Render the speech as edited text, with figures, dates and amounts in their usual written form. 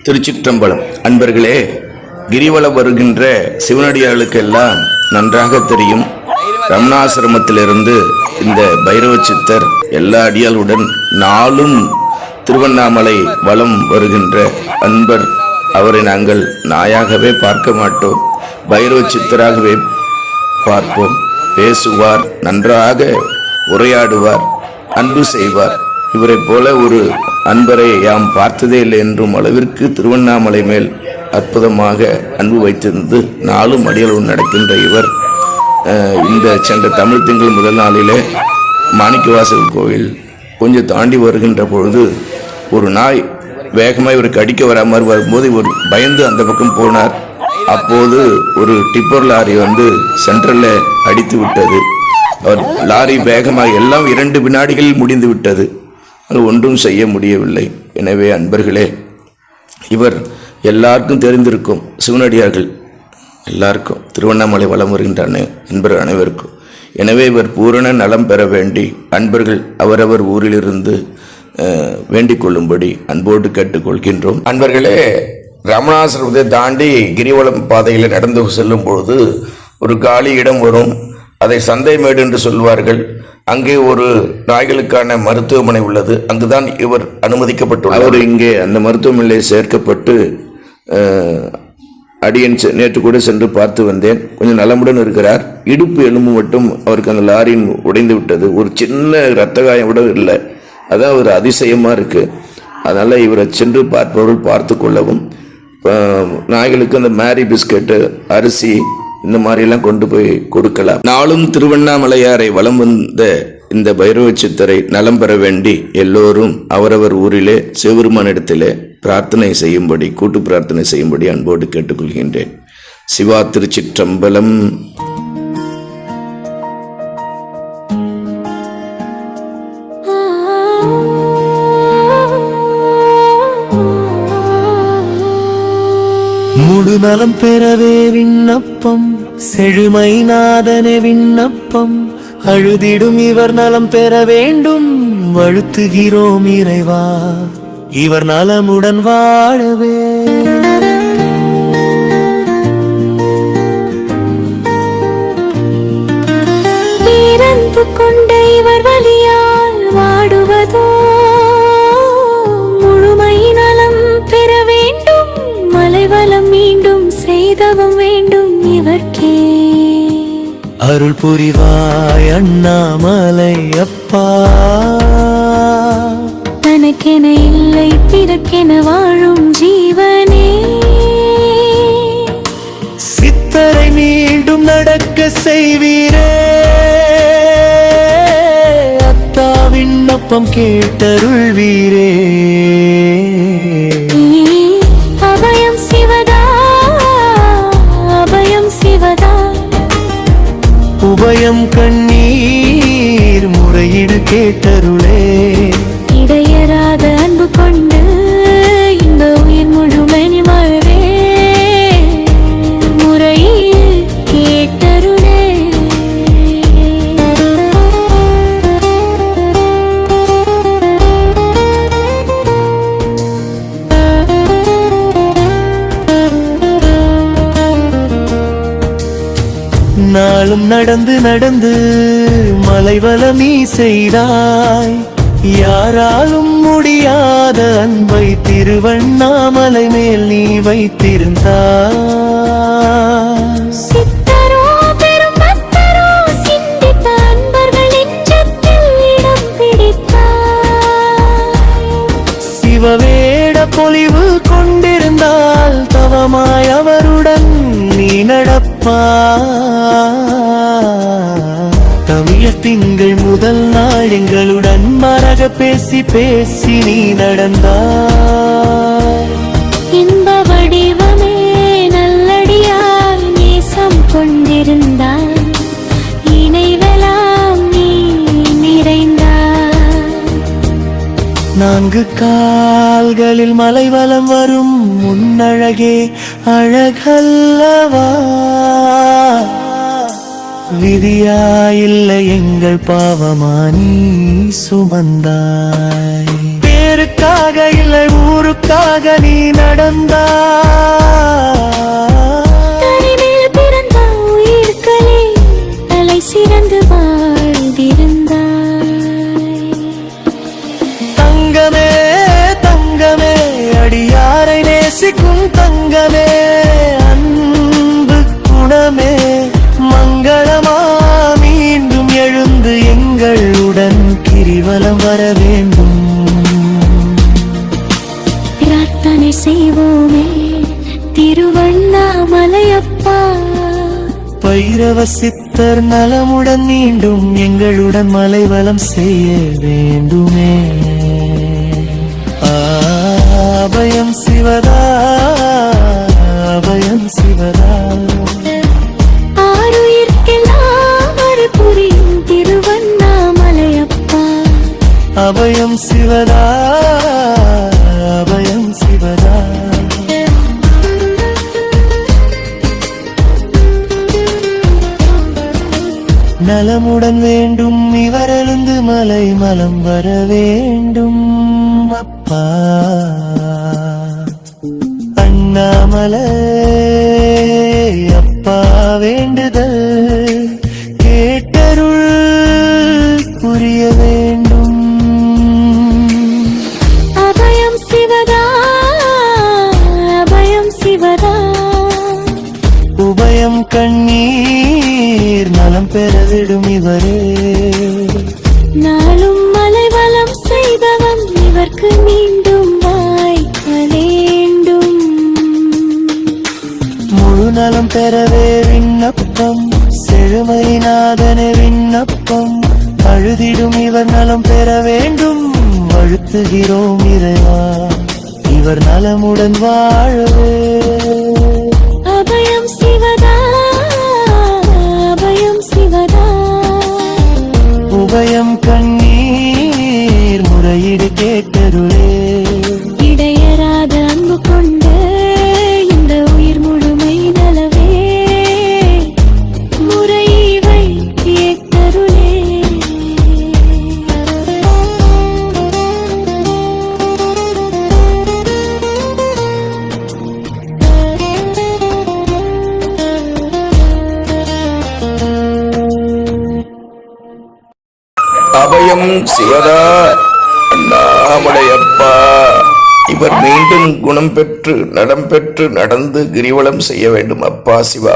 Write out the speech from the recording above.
திருச்சிற்றம்பலம். அன்பர்களே, கிரிவலம் வருகின்ற சிவனடியார்களுக்கெல்லாம் நன்றாக தெரியும், ரமணாசிரமத்திலிருந்து இந்த பைரவ சித்தர் எல்லா அடியாளுடன் நாளும் திருவண்ணாமலை வலம் வருகின்ற அன்பர். அவரை நாங்கள் நாயாகவே பார்க்க மாட்டோம், பைரவ சித்தராகவே பார்ப்போம். பேசுவார், நன்றாக உரையாடுவார், அன்பு செய்வார். இவரை போல ஒரு அன்பரை யாம் பார்த்ததே இல்லை என்றும் அளவிற்கு திருவண்ணாமலை மேல் அற்புதமாக அன்பு வைத்திருந்து நாளும் அடியாளோடு நடக்கின்ற இவர் இந்த சென்ற தமிழ் திங்கள் முதல் நாளிலே மாணிக்கவாசல் கோவில் கொஞ்சம் தாண்டி வருகின்ற பொழுது ஒரு நாய் வேகமாக இவருக்கு அடிக்க வராமல் வரும்போது இவர் பயந்து அந்த பக்கம் போனார். அப்போது ஒரு டிப்பர் லாரி சென்ட்ரலில் அடித்து விட்டது. அவர் லாரி வேகமாக எல்லாம் 2 வினாடிகளில் முடிந்து விட்டது. ஒன்றும் செய்ய முடியவில்லை. எனவே அன்பர்களே, இவர் எல்லாருக்கும் தெரிந்திருக்கும், சிவனடியார்கள் எல்லாருக்கும் திருவண்ணாமலை வலம் வருகின்ற அன்பர் அனைவருக்கும். எனவே இவர் பூரண நலம் பெற வேண்டி அன்பர்கள் அவரவர் ஊரிலிருந்து வேண்டிக் கொள்ளும்படி அன்போடு கேட்டுக்கொள்கின்றோம். அன்பர்களே, ரமணாசிரமத்தை தாண்டி கிரிவலம் பாதையில் நடந்து செல்லும் பொழுது ஒரு காலி இடம் வரும். அதை சந்தைமேடு என்று சொல்வார்கள். அங்கே ஒரு நாய்களுக்கான மருத்துவமனை உள்ளது. அங்குதான் இவர் அனுமதிக்கப்பட்டுள்ளார். அவர் இங்கே அந்த மருத்துவமனையில் சேர்க்கப்பட்டு அடியன் நேற்று கூட சென்று பார்த்து வந்தேன். கொஞ்சம் நலமுடன் இருக்கிறார். இடுப்பு எலும்பு மட்டும் அவருக்கு அந்த லாரியின் உடைந்து விட்டது. ஒரு சின்ன இரத்த காயம் கூட இல்லை. அதான் ஒரு அதிசயமாக இருக்குது. அதனால் இவரை சென்று பார்ப்பவர்கள் பார்த்து கொள்ளவும். நாய்களுக்கு அந்த மேரி பிஸ்கட்டு, அரிசி, இந்த மாதிரிலாம் கொண்டு போய் கொடுக்கலாம். நாளும் திருவண்ணாமலையாரை வலம் வந்த இந்த பைரவ சித்தரை நலம் பெற வேண்டி எல்லோரும் அவரவர் ஊரிலே சிவபெருமானிடத்திலே பிரார்த்தனை செய்யும்படி, கூட்டு பிரார்த்தனை செய்யும்படி அன்போடு கேட்டுக்கொள்கின்றேன். சிவா. திருச்சிற்றம்பலம். முழு நலம் பெறவே விண்ணப்பம், செழுமை நாதனே விண்ணப்பம். அழுதிடும் இவர் நலம் பெற வேண்டும், வழுத்துகிறோம் இறைவா இவர் நலமுடன் வாழவே. பேரன்பு கொண்ட இவர் வலியால் வாடுவதோ, முழுமை நலம் பெற வேண்டும், மலைவலம் மீண்டும் செய்தவம் வேண்டும் இவர்க்கே. அருள் புரிவாய் அண்ணாமலை அப்பா, தனக்கென இல்லை பிறக்கென வாழும் ஜீவனே. சித்தரை மீண்டும் நடக்க செய்வீரே, அத்தா விண்ணப்பம் கேட்டருள்வீரே. அபயம் சிவதா, அபயம் சிவதா. உபயம் கண்ணீர் முறையீடு கேட்டருளே. இடையராத அன்பு கொண்டு இந்த உயிர் முழுமணி மழவே முறையில் கேட்டருளே. நாளும் நடந்து நடந்து மலைவலம் நீ செய்தாய், யாராலும் முடியாத அன்பை திருவண்ணாமலை மேல் நீ வைத்திருந்தாய். சித்தரோ பெரும் பக்தரோ சிந்தித்த அன்பர்கள் நெஞ்சத்தில் இடம் பிடித்தாய். சிவவேட பொலிவு கொண்டிருந்தால் தவமாய் அவருடன் நீ நடப்பாய். தமிழ் திங்கள் முதல் நாள் எங்களுடன் மரக பேசி பேசி நீ நடந்தாய். இன்ப வடிவமே நல்லடியால் நேசம் கொண்டிருந்தாய், இணைவெல்லாம் நீ நிறைந்தாய். 4 கால்களில் மலைவலம் வரும் முன்னழகே அழகல்லவா. விதியாயில்லை எங்கள் பாவமா நீ சுமந்தாய். பேருக்கு ஊருக்காக இல்லை ஊருக்காக நீ நடந்தாய். தனிமேல் பிறந்த உயிர்களே தலை சிறந்து வாழ்ந்திருந்தாய். தங்கமே தங்கமே அடியாரை நேசிக்கும் தங்கமே, அன்பு குணமே மங்களமா மீண்டும் எழுந்து எங்களுடன் கிரிவலம் வர வேண்டும். பிரார்த்தனை செய்வோமே திருவண்ணாமலையப்பா. பைரவ சித்தர் நலமுடன் மீண்டும் எங்களுடன் மலைவலம் செய்ய வேண்டுமே. அபயம் சிவதா அபயம் சிவதா, ஆருயிர்க்கெல்லாம் அருள் புரியும் திருவண்ணாமலையப்பா. அபயம் சிவதா அபயம் சிவதா. நலமுடன் வேண்டும் இவர் எழுந்து மலை மலம் வர வேண்டும் அப்பா. அண்ணாமலை அப்பா வேண்டுதல் கேட்டருள் புரிய வேண்டும். அபயம் சிவதா அபயம் சிவதா, உபயம் கண்ணீர் நலம் பெறவிடும் இவரே. நாளும் மலைவலம் செய்தவன் இவர்க்கு மீண்டும் வாய்க்க வேண்டும். முழு நலம் பெறவே விண்ணப்பம், செழுமைநாதனே விண்ணப்பம். அழுதிடும் இவர் நலம் பெற வேண்டும், வழுத்துகிறோம் இறைவா இவர் நலமுடன் வாழவே. அபயம் சிவதா அபயம் சிவதா, உபயம் கண்ணீர் முறையீடு கேட்டருளே. இடையராத அன்பு கொண்டு இந்த உயிர் முழுமை நலவே முறைவை ஏற்றருளே. அபயம் சிவதா அண்ணாமலையப்பா. இவர் மீண்டும் குணம் பெற்று நடம் பெற்று நடந்து கிரிவலம் செய்ய வேண்டும் அப்பா சிவா.